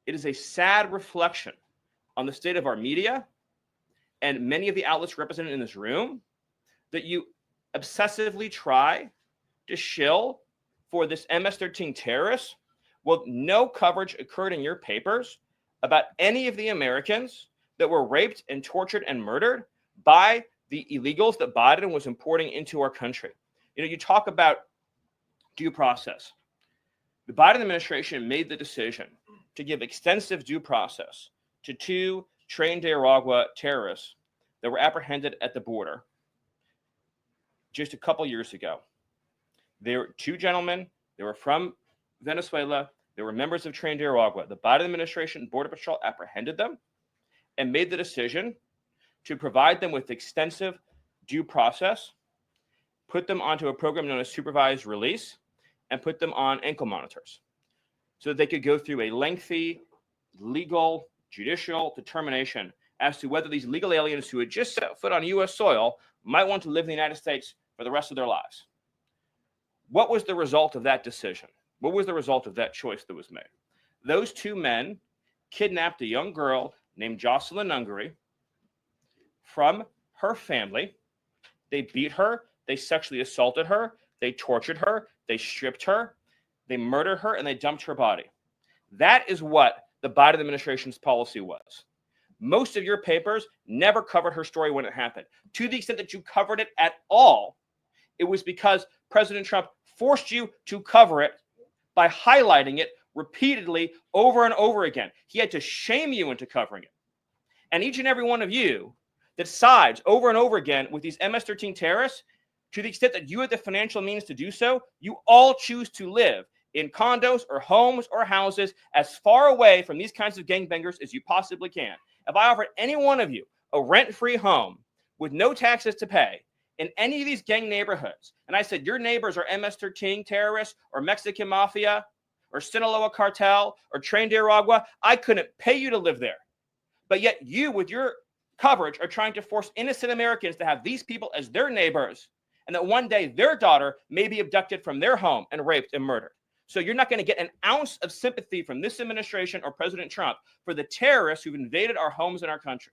it is a sad reflection on the state of our media and many of the outlets represented in this room that you obsessively try to shill for this MS-13 terrorist. Well, no coverage occurred in your papers about any of the Americans that were raped and tortured and murdered by the illegals that Biden was importing into our country. You know, you talk about due process. The Biden administration made the decision to give extensive due process to 2 trained Nicaragua terrorists that were apprehended at the border just a couple years ago. They were 2 gentlemen. They were from Venezuela. They were members of trained Nicaragua. The Biden administration Border Patrol apprehended them and made the decision to provide them with extensive due process, put them onto a program known as supervised release, and put them on ankle monitors so that they could go through a lengthy legal judicial determination as to whether these legal aliens who had just set foot on U.S. soil might want to live in the United States for the rest of their lives. What was the result of that decision? What was the result of that choice that was made? Those 2 men kidnapped a young girl named Jocelyn Ungary from her family. They beat her. They sexually assaulted her. They tortured her. They stripped her. They murdered her, and they dumped her body. That is what the Biden administration's policy was. Most of your papers never covered her story when it happened. To the extent that you covered it at all, it was because President Trump forced you to cover it by highlighting it repeatedly over and over again. He had to shame you into covering it. And each and every one of you that sides over and over again with these MS-13 terrorists, to the extent that you have the financial means to do so, you all choose to live in condos or homes or houses as far away from these kinds of gangbangers as you possibly can. If I offered any one of you a rent-free home with no taxes to pay in any of these gang neighborhoods, and I said your neighbors are MS-13 terrorists or Mexican mafia or Sinaloa cartel or trained Nicaragua, I couldn't pay you to live there. But yet you, with your coverage, are trying to force innocent Americans to have these people as their neighbors, and that one day their daughter may be abducted from their home and raped and murdered. So you're not going to get an ounce of sympathy from this administration or President Trump for the terrorists who've invaded our homes and our country.